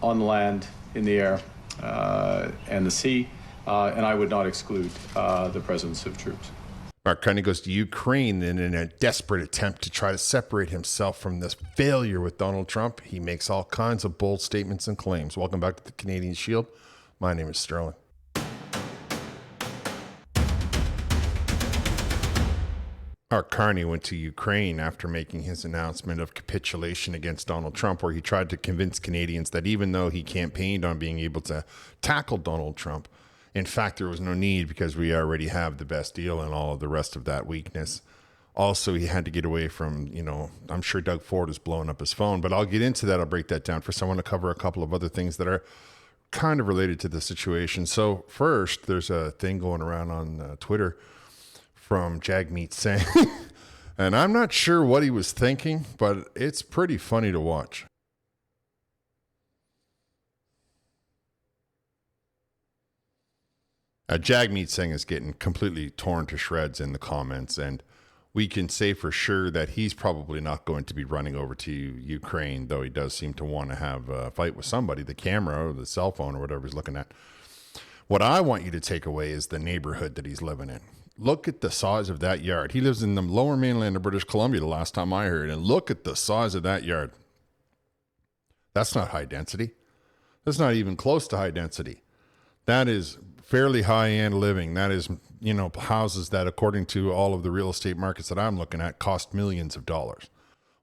on the land, in the air, and the sea, and I would not exclude the presence of troops. Mark Carney goes to Ukraine and in a desperate attempt to try to separate himself from this failure with Donald Trump, he makes all kinds of bold statements and claims. Welcome back to the Canadian Shield. My name is Sterling. Mark Carney went to Ukraine after making his announcement of capitulation against Donald Trump, where he tried to convince Canadians that even though he campaigned on being able to tackle Donald Trump, in fact, there was no need because we already have the best deal and all of the rest of that weakness. Also, he had to get away from, I'm sure Doug Ford is blowing up his phone, but I'll get into that. I'll break that down. First, I want to cover a couple of other things that are kind of related to the situation. So first, there's a thing going around on Twitter from Jagmeet saying, and I'm not sure what he was thinking, but it's pretty funny to watch. Jagmeet Singh is getting completely torn to shreds in the comments, and we can say for sure that he's probably not going to be running over to Ukraine, though he does seem to want to have a fight with somebody, the camera or the cell phone or whatever he's looking at. What I want you to take away is the neighborhood that he's living in. Look at the size of that yard. He lives in the lower mainland of British Columbia the last time I heard, and look at the size of that yard. That's not high density. That's not even close to high density. That is fairly high-end living. That is, houses that, according to all of the real estate markets that I'm looking at, cost millions of dollars.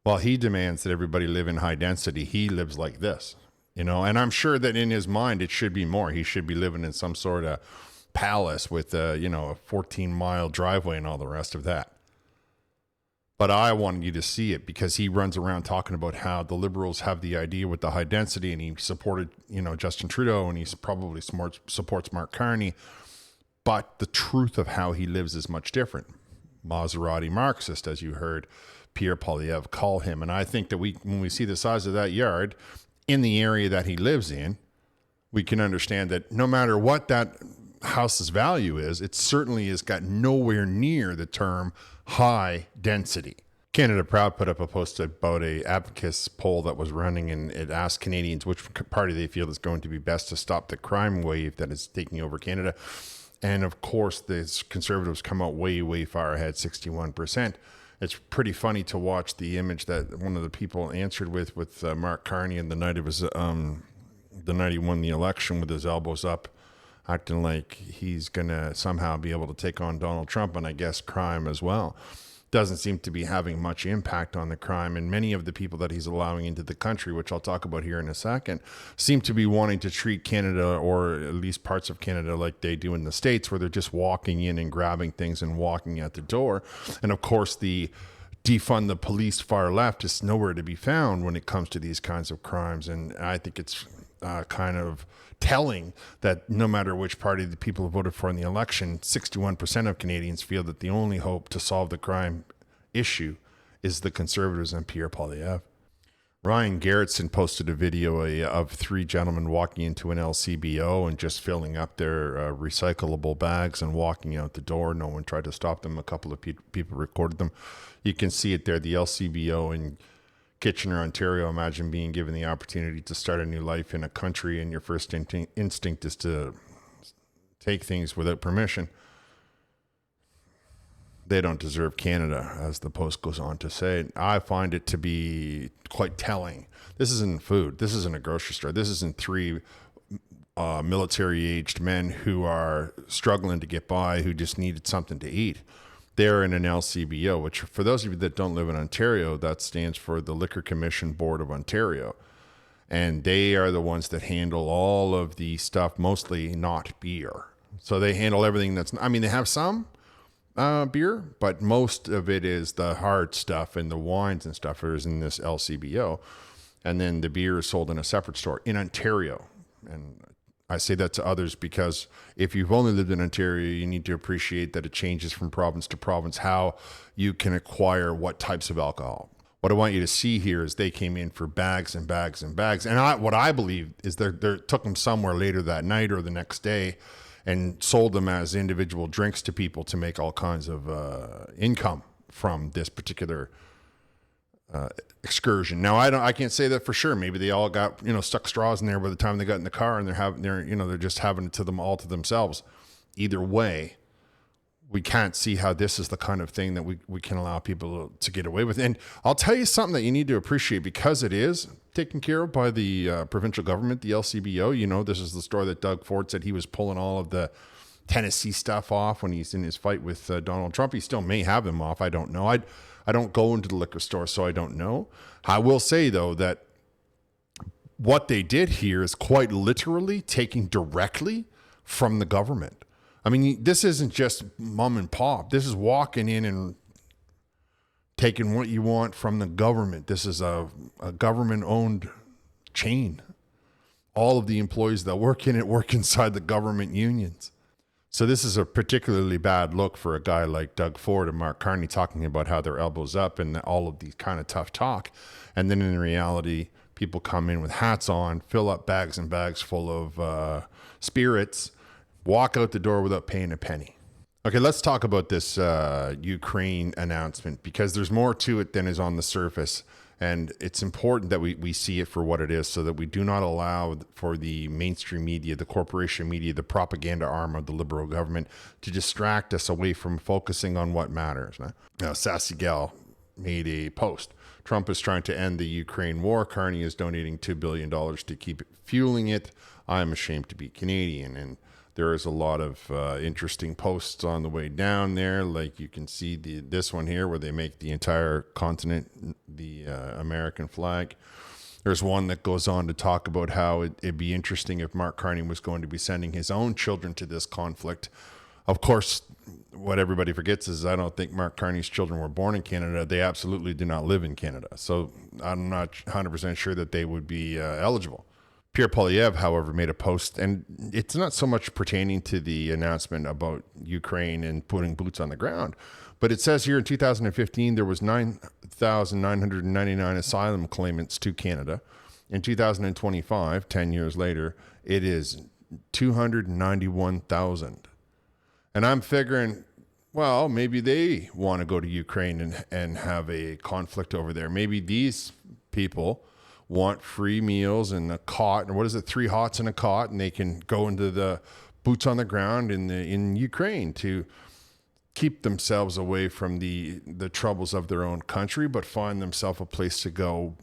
While he demands that everybody live in high density, he lives like this, and I'm sure that in his mind, it should be more. He should be living in some sort of palace with, a 14-mile driveway and all the rest of that. But I wanted you to see it because he runs around talking about how the Liberals have the idea with the high density, and he supported, Justin Trudeau, and he probably supports Mark Carney. But the truth of how he lives is much different. Maserati Marxist, as you heard Pierre Poilievre call him. And I think that when we see the size of that yard in the area that he lives in, we can understand that no matter what that house's value is, it certainly has got nowhere near the term high density. Canada Proud put up a post about a Abacus poll that was running, and it asked Canadians which party they feel is going to be best to stop the crime wave that is taking over Canada. And of course, the Conservatives come out way, way far ahead, 61%. It's pretty funny to watch the image that one of the people answered with Mark Carney on the night of his, the night he won the election, with his elbows up, acting like he's going to somehow be able to take on Donald Trump and I guess crime as well. Doesn't seem to be having much impact on the crime. And many of the people that he's allowing into the country, which I'll talk about here in a second, seem to be wanting to treat Canada, or at least parts of Canada, like they do in the States, where they're just walking in and grabbing things and walking out the door. And of course, the defund the police far left is nowhere to be found when it comes to these kinds of crimes. And I think it's kind of telling that no matter which party the people have voted for in the election, 61% of Canadians feel that the only hope to solve the crime issue is the Conservatives and Pierre Poilievre. Ryan Garrettson posted a video of three gentlemen walking into an LCBO and just filling up their recyclable bags and walking out the door. No one tried to stop them. A couple of people recorded them. You can see it there, the LCBO in Kitchener, Ontario. Imagine being given the opportunity to start a new life in a country, and your first instinct is to take things without permission. They don't deserve Canada, as the post goes on to say. I find it to be quite telling. This isn't food. This isn't a grocery store. This isn't three military-aged men who are struggling to get by, who just needed something to eat. They're in an LCBO, which for those of you that don't live in Ontario, that stands for the Liquor Commission Board of Ontario. And they are the ones that handle all of the stuff, mostly not beer. So they handle everything they have some beer, but most of it is the hard stuff, and the wines and stuff is in this LCBO. And then the beer is sold in a separate store in Ontario. And I say that to others because if you've only lived in Ontario, you need to appreciate that it changes from province to province how you can acquire what types of alcohol. What I want you to see here is they came in for bags and bags and bags. And what I believe is they took them somewhere later that night or the next day and sold them as individual drinks to people to make all kinds of income from this particular excursion. Now I can't say that for sure. Maybe they all got, stuck straws in there by the time they got in the car, and they're just having it to them all to themselves. Either way, we can't see how this is the kind of thing that we can allow people to get away with. And I'll tell you something that you need to appreciate, because it is taken care of by the provincial government, the LCBO. This is the story that Doug Ford said he was pulling all of the Tennessee stuff off when he's in his fight with Donald Trump. He still may have them off. I don't know. I don't go into the liquor store, so I don't know. I will say, though, that what they did here is quite literally taking directly from the government. I mean, this isn't just mom and pop. This is walking in and taking what you want from the government. This is a government-owned chain. All of the employees that work in it work inside the government unions. So this is a particularly bad look for a guy like Doug Ford and Mark Carney talking about how their elbows up and all of these kind of tough talk. And then in reality, people come in with hats on, fill up bags and bags full of spirits, walk out the door without paying a penny. Okay, let's talk about this Ukraine announcement, because there's more to it than is on the surface. And it's important that we see it for what it is, so that we do not allow for the mainstream media, the corporation media, the propaganda arm of the Liberal government to distract us away from focusing on what matters. Now, Sassy Gal made a post. Trump is trying to end the Ukraine war. Carney is donating $2 billion to keep fueling it. I'm ashamed to be Canadian. And there is a lot of interesting posts on the way down there. Like you can see this one here where they make the entire continent the American flag. There's one that goes on to talk about how it'd be interesting if Mark Carney was going to be sending his own children to this conflict. Of course, what everybody forgets is I don't think Mark Carney's children were born in Canada. They absolutely do not live in Canada. So I'm not 100% sure that they would be eligible. Pierre Poilievre, however, made a post, and it's not so much pertaining to the announcement about Ukraine and putting boots on the ground, but it says here in 2015 there was 9,999 asylum claimants to Canada. In 2025, 10 years later, it is 291,000. And I'm figuring, well, maybe they want to go to Ukraine and have a conflict over there. Maybe these people want free meals and a cot, and what is it, 3 hots and a cot, and they can go into the boots on the ground in Ukraine to keep themselves away from the troubles of their own country, but find themselves a place to go,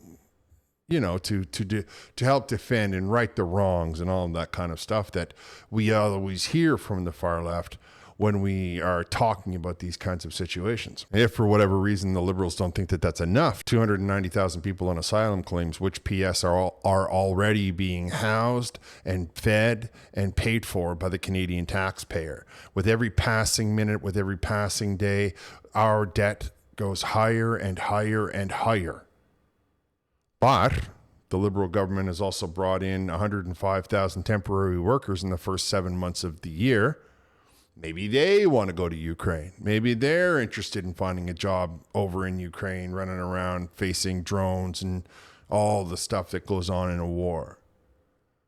to help defend and right the wrongs and all of that kind of stuff that we always hear from the far left when we are talking about these kinds of situations. If for whatever reason the Liberals don't think that that's enough, 290,000 people on asylum claims, which PS are already being housed and fed and paid for by the Canadian taxpayer. With every passing minute, with every passing day, our debt goes higher and higher and higher. But the Liberal government has also brought in 105,000 temporary workers in the first 7 months of the year. Maybe they want to go to Ukraine. Maybe they're interested in finding a job over in Ukraine, running around facing drones and all the stuff that goes on in a war.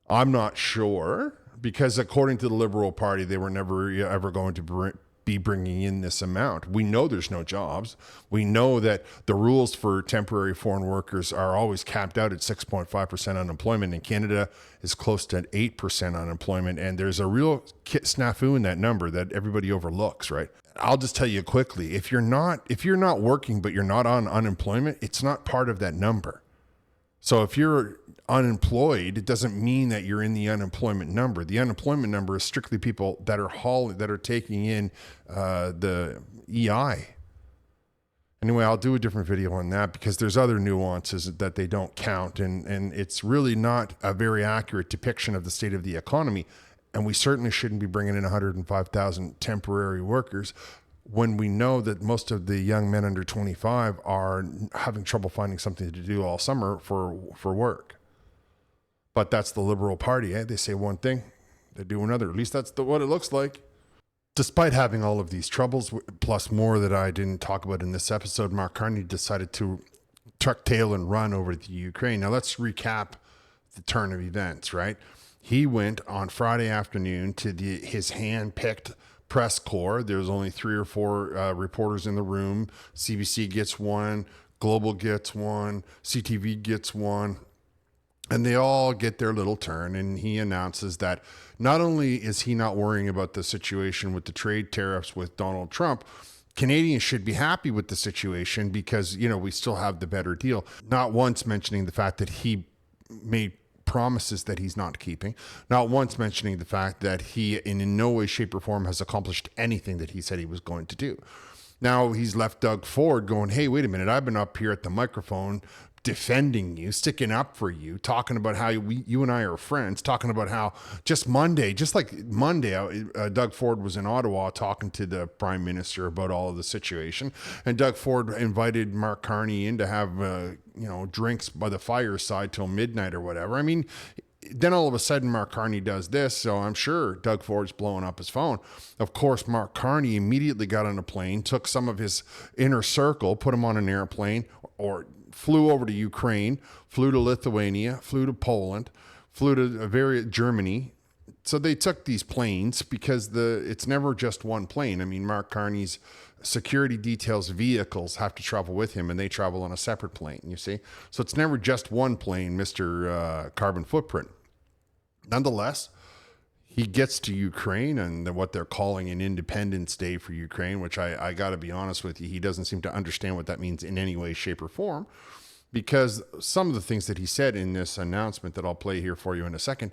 I'm not sure, because according to the Liberal Party, they were never ever going to be bringing in this amount. We know there's no jobs. We know that the rules for temporary foreign workers are always capped out at 6.5% unemployment. In Canada is close to 8% unemployment. And there's a real snafu in that number that everybody overlooks, right? I'll just tell you quickly, if you're not working, but you're not on unemployment, it's not part of that number. So if you're unemployed, it doesn't mean that you're in the unemployment number. The unemployment number is strictly people that are taking in the EI. Anyway, I'll do a different video on that, because there's other nuances that they don't count, and it's really not a very accurate depiction of the state of the economy. And we certainly shouldn't be bringing in 105,000 temporary workers when we know that most of the young men under 25 are having trouble finding something to do all summer for work. But that's the Liberal Party. They say one thing, they do another. At least that's what it looks like. Despite having all of these troubles, plus more that I didn't talk about in this episode, Mark Carney decided to tuck tail and run over to Ukraine. Now let's recap the turn of events, right? He went on Friday afternoon to his hand-picked press corps. There's only 3 or 4 reporters in the room. CBC gets one, Global gets one, CTV gets one, and they all get their little turn. And he announces that not only is he not worrying about the situation with the trade tariffs with Donald Trump, Canadians should be happy with the situation because, we still have the better deal. Not once mentioning the fact that he made promises that he's not keeping. Not once mentioning the fact that he, in no way, shape, or form, has accomplished anything that he said he was going to do. Now he's left Doug Ford going, hey, wait a minute, I've been up here at the microphone defending you, sticking up for you, talking about how you and I are friends, talking about how just Monday, Doug Ford was in Ottawa talking to the Prime Minister about all of the situation. And Doug Ford invited Mark Carney in to have, drinks by the fireside till midnight or whatever. I mean, then all of a sudden Mark Carney does this, so I'm sure Doug Ford's blowing up his phone. Of course, Mark Carney immediately got on a plane, took some of his inner circle, put him on an airplane, or flew over to Ukraine, flew to Lithuania, flew to Poland, flew to Germany. So they took these planes because it's never just one plane. I mean, Mark Carney's security details vehicles have to travel with him, and they travel on a separate plane, you see? So it's never just one plane, Mr. Carbon Footprint. Nonetheless, he gets to Ukraine and what they're calling an Independence Day for Ukraine, which I got to be honest with you, he doesn't seem to understand what that means in any way, shape, or form, because some of the things that he said in this announcement that I'll play here for you in a second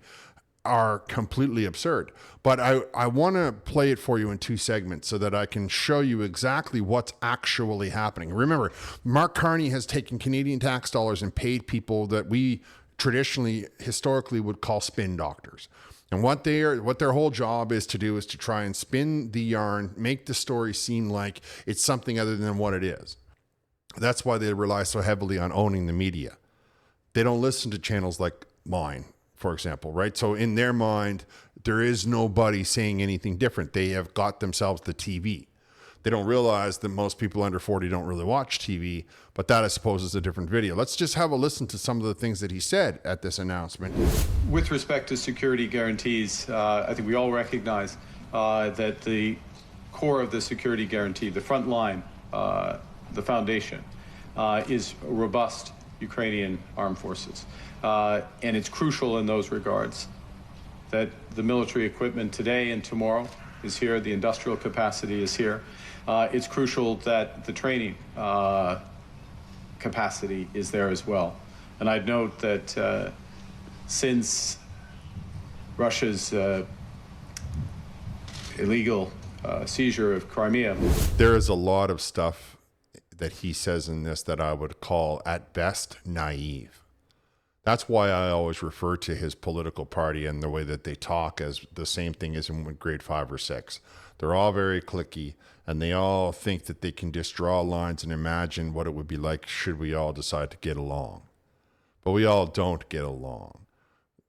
are completely absurd. But I want to play it for you in two segments so that I can show you exactly what's actually happening. Remember, Mark Carney has taken Canadian tax dollars and paid people that we traditionally, historically would call spin doctors. And what their whole job is to do is to try and spin the yarn, make the story seem like it's something other than what it is. That's why they rely so heavily on owning the media. They don't listen to channels like mine, for example, right? So in their mind, there is nobody saying anything different. They have got themselves the TV. They don't realize that most people under 40 don't really watch TV, but that, I suppose, is a different video. Let's just have a listen to some of the things that he said at this announcement. With respect to security guarantees, I think we all recognize that the core of the security guarantee, the front line, the foundation, is robust Ukrainian armed forces. And it's crucial in those regards that the military equipment today and tomorrow is here, the industrial capacity is here. It's crucial that the training capacity is there as well. And I'd note that since Russia's illegal seizure of Crimea, there is a lot of stuff that he says in this that I would call, at best, naive. That's why I always refer to his political party and the way that they talk as the same thing as in grade 5 or 6. They're all very cliquey, and they all think that they can just draw lines and imagine what it would be like should we all decide to get along. But we all don't get along.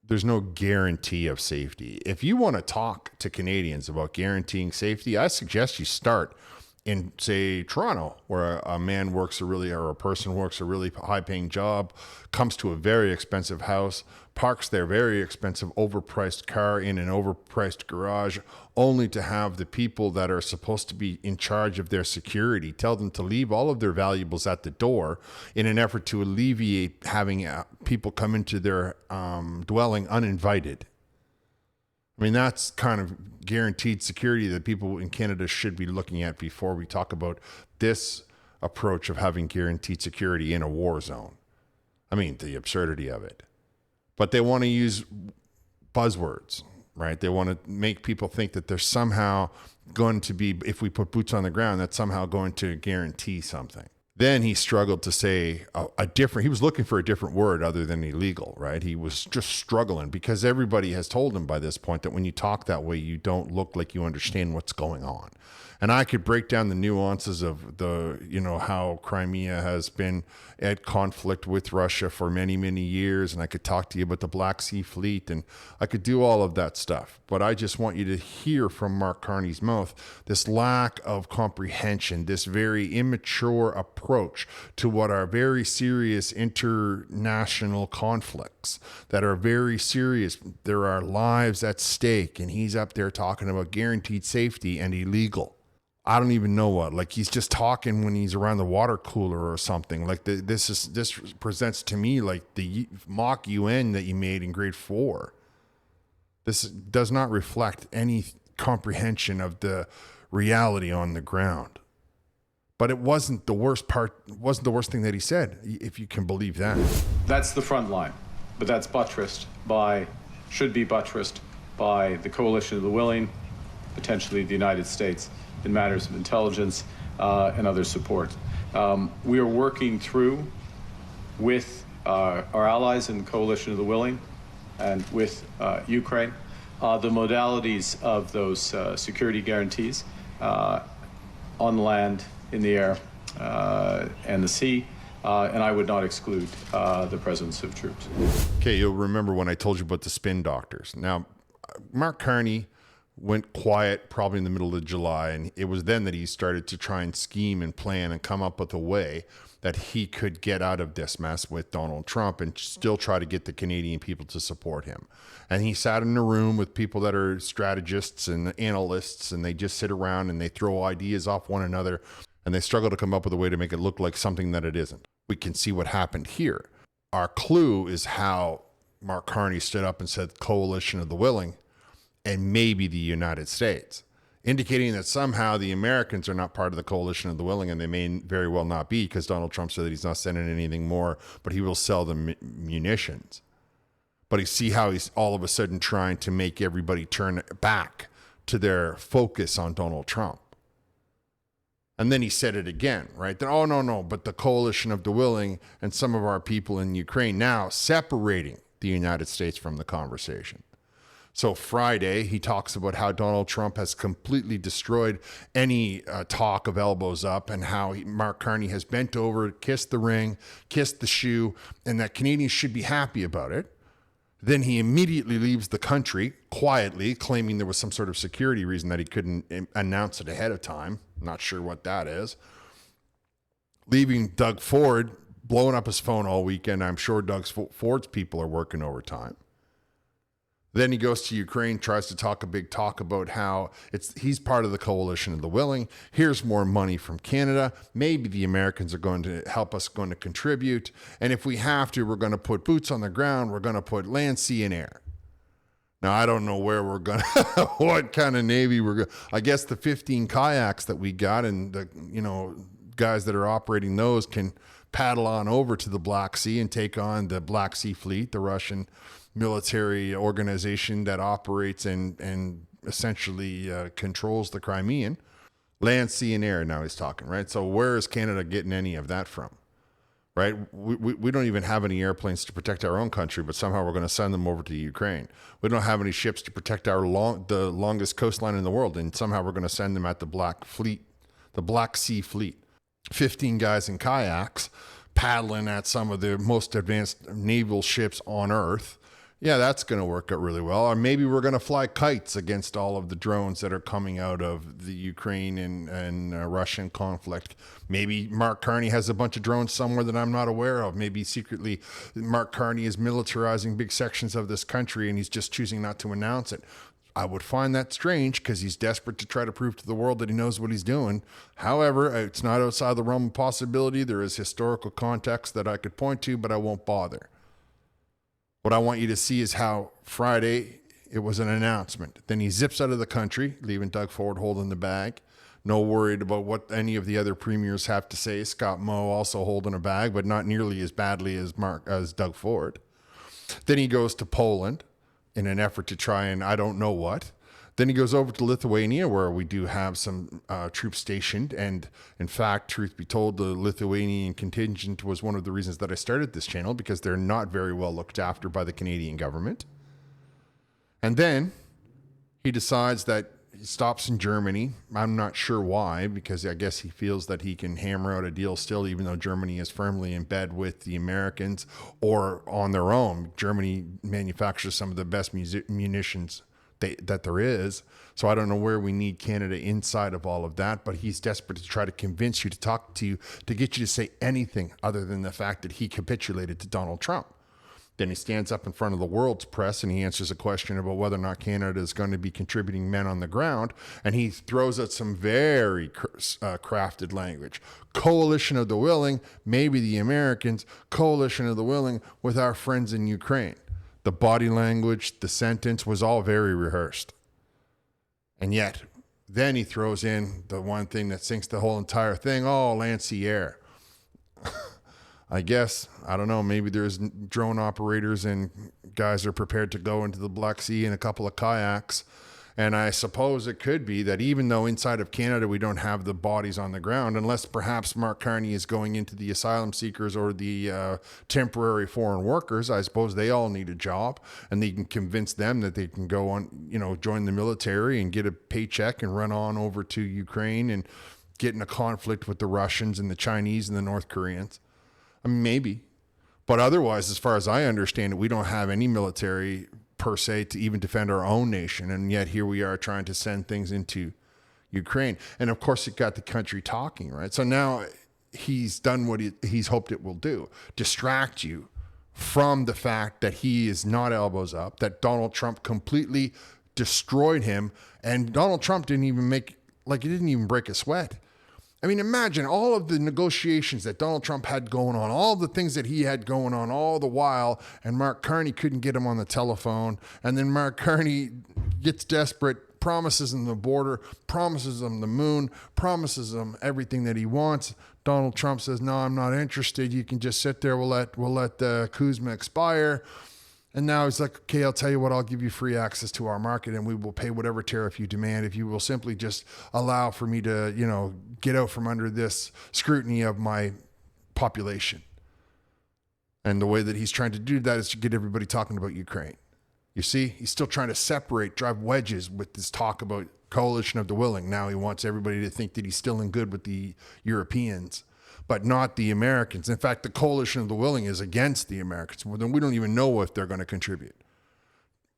There's no guarantee of safety. If you want to talk to Canadians about guaranteeing safety, I suggest you start in, say, Toronto, where a man works or a person works a really high-paying job, comes to a very expensive house, parks their very expensive, overpriced car in an overpriced garage, only to have the people that are supposed to be in charge of their security tell them to leave all of their valuables at the door in an effort to alleviate having people come into their dwelling uninvited. I mean, that's kind of guaranteed security that people in Canada should be looking at before we talk about this approach of having guaranteed security in a war zone. I mean, the absurdity of it. But they want to use buzzwords, right? They want to make people think that there's somehow going to be, if we put boots on the ground, that's somehow going to guarantee something. Then he struggled to say he was looking for a different word other than illegal, right? He was just struggling because everybody has told him by this point that when you talk that way, you don't look like you understand what's going on. And I could break down the nuances of how Crimea has been at conflict with Russia for many, many years. And I could talk to you about the Black Sea Fleet, and I could do all of that stuff. But I just want you to hear from Mark Carney's mouth this lack of comprehension, this very immature approach to what are very serious international conflicts that are very serious. There are lives at stake, and he's up there talking about guaranteed safety and illegal. I don't even know what. Like he's just talking when he's around the water cooler or something. Like this presents to me like the mock UN that you made in grade 4. This does not reflect any comprehension of the reality on the ground. But it wasn't the worst part. It wasn't the worst thing that he said, if you can believe that. That's the front line, but that's should be buttressed by the coalition of the willing, potentially the United States, in matters of intelligence and other support. We are working through with our allies in the coalition of the willing and with Ukraine the modalities of those security guarantees on land, in the air, and the sea. And I would not exclude the presence of troops. Okay, you'll remember when I told you about the spin doctors. Now, Mark Carney went quiet probably in the middle of July, and it was then that he started to try and scheme and plan and come up with a way that he could get out of this mess with Donald Trump and still try to get the Canadian people to support him. And he sat in a room with people that are strategists and analysts, and they just sit around and they throw ideas off one another, and they struggle to come up with a way to make it look like something that it isn't. We can see what happened here. Our clue is how Mark Carney stood up and said coalition of the willing and maybe the United States, indicating that somehow the Americans are not part of the coalition of the willing, and they may very well not be, because Donald Trump said that he's not sending anything more, but he will sell them munitions. But you see how he's all of a sudden trying to make everybody turn back to their focus on Donald Trump. And then he said it again, right? Then, oh, no, but the coalition of the willing and some of our people in Ukraine, now separating the United States from the conversation. So Friday, he talks about how Donald Trump has completely destroyed any talk of elbows up, and how Mark Carney has bent over, kissed the ring, kissed the shoe, and that Canadians should be happy about it. Then he immediately leaves the country quietly, claiming there was some sort of security reason that he couldn't announce it ahead of time. Not sure what that is. Leaving Doug Ford, blowing up his phone all weekend. I'm sure Doug Ford's people are working overtime. Then he goes to Ukraine, tries to talk a big talk about how he's part of the coalition of the willing. Here's more money from Canada. Maybe the Americans are going to help us, going to contribute. And if we have to, we're going to put boots on the ground. We're going to put land, sea, and air. Now, I don't know where we're going to, what kind of Navy we're going to, I guess the 15 kayaks that we got and the, guys that are operating those can paddle on over to the Black Sea and take on the Black Sea Fleet, the Russian military organization that operates and essentially controls the Crimean. Land, sea, and air, now he's talking, right? So where is Canada getting any of that from, right? We don't even have any airplanes to protect our own country, but somehow we're going to send them over to Ukraine. We don't have any ships to protect the longest coastline in the world, and somehow we're going to send them at the Black Sea Fleet. 15 guys in kayaks paddling at some of the most advanced naval ships on Earth. Yeah, that's going to work out really well. Or maybe we're going to fly kites against all of the drones that are coming out of the Ukraine and Russian conflict. Maybe Mark Carney has a bunch of drones somewhere that I'm not aware of. Maybe secretly Mark Carney is militarizing big sections of this country and he's just choosing not to announce it. I would find that strange because he's desperate to try to prove to the world that he knows what he's doing. However, it's not outside the realm of possibility. There is historical context that I could point to, but I won't bother. What I want you to see is how Friday, it was an announcement. Then he zips out of the country, leaving Doug Ford holding the bag. No worried about what any of the other premiers have to say. Scott Moe also holding a bag, but not nearly as badly as Doug Ford. Then he goes to Poland in an effort to try and I don't know what. Then he goes over to Lithuania, where we do have some troops stationed. And in fact, truth be told, the Lithuanian contingent was one of the reasons that I started this channel, because they're not very well looked after by the Canadian government. And then he decides that he stops in Germany. I'm not sure why, because I guess he feels that he can hammer out a deal still, even though Germany is firmly in bed with the Americans or on their own. Germany manufactures some of the best munitions that there is. So I don't know where we need Canada inside of all of that, but he's desperate to try to convince you, to talk to you, to get you to say anything other than the fact that he capitulated to Donald Trump. Then he stands up in front of the world's press and he answers a question about whether or not Canada is going to be contributing men on the ground. And he throws out some very crafted language. Coalition of the willing, maybe the Americans, coalition of the willing with our friends in Ukraine. The body language, the sentence was all very rehearsed. And yet, then he throws in the one thing that sinks the whole entire thing. Oh, Lancier. I guess, I don't know, maybe there's drone operators and guys are prepared to go into the Black Sea in a couple of kayaks. And I suppose it could be that even though inside of Canada we don't have the bodies on the ground, unless perhaps Mark Carney is going into the asylum seekers or the temporary foreign workers, I suppose they all need a job and they can convince them that they can go on, join the military and get a paycheck and run on over to Ukraine and get in a conflict with the Russians and the Chinese and the North Koreans. I mean, maybe. But otherwise, as far as I understand it, we don't have any military per se to even defend our own nation. And yet here we are trying to send things into Ukraine. And of course, it got the country talking, right? So now he's done what he's hoped it will do, distract you from the fact that he is not elbows up, that Donald Trump completely destroyed him. And Donald Trump didn't even break a sweat. I mean, imagine all of the negotiations that Donald Trump had going on, all the things that he had going on all the while, and Mark Carney couldn't get him on the telephone. And then Mark Carney gets desperate, promises him the border, promises him the moon, promises him everything that he wants. Donald Trump says, no, I'm not interested. You can just sit there. We'll let Kuzma expire. And now he's like, okay, I'll tell you what, I'll give you free access to our market and we will pay whatever tariff you demand if you will simply just allow for me to, get out from under this scrutiny of my population. And the way that he's trying to do that is to get everybody talking about Ukraine. You see, he's still trying to drive wedges with this talk about coalition of the willing. Now he wants everybody to think that he's still in good with the Europeans, but not the Americans. In fact, the coalition of the willing is against the Americans. Well, then we don't even know if they're going to contribute.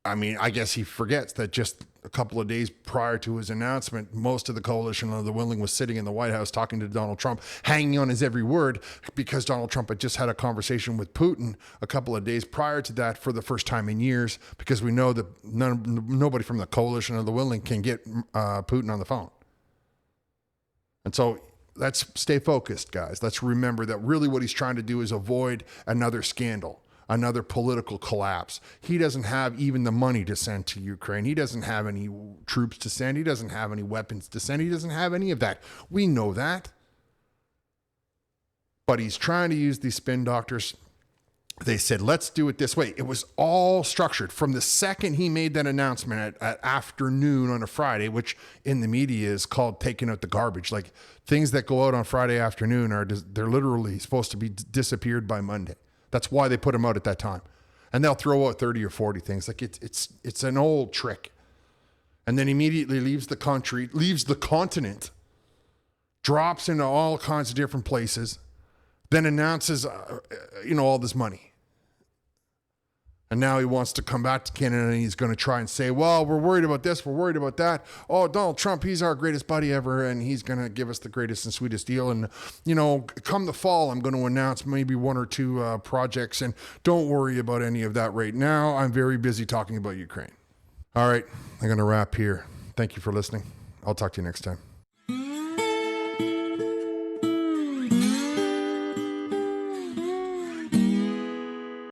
I mean, I guess he forgets that just a couple of days prior to his announcement, most of the coalition of the willing was sitting in the White House talking to Donald Trump, hanging on his every word, because Donald Trump had just had a conversation with Putin a couple of days prior to that for the first time in years, because we know that nobody from the coalition of the willing can get Putin on the phone. And so let's stay focused, guys. Let's remember that really what he's trying to do is avoid another scandal, another political collapse. He doesn't have even the money to send to Ukraine. He doesn't have any troops to send. He doesn't have any weapons to send. He doesn't have any of that. We know that. But he's trying to use these spin doctors. They said, let's do it this way. It was all structured from the second he made that announcement at afternoon on a Friday, which in the media is called taking out the garbage. Like things that go out on Friday afternoon they're literally supposed to be disappeared by Monday. That's why they put them out at that time. And they'll throw out 30 or 40 things. Like it's an old trick. And then immediately leaves the country, leaves the continent, drops into all kinds of different places, then announces, all this money. And now he wants to come back to Canada and he's going to try and say, well, we're worried about this, we're worried about that. Oh, Donald Trump, he's our greatest buddy ever and he's going to give us the greatest and sweetest deal. And, come the fall, I'm going to announce maybe one or two projects and don't worry about any of that right now. I'm very busy talking about Ukraine. All right, I'm going to wrap here. Thank you for listening. I'll talk to you next time.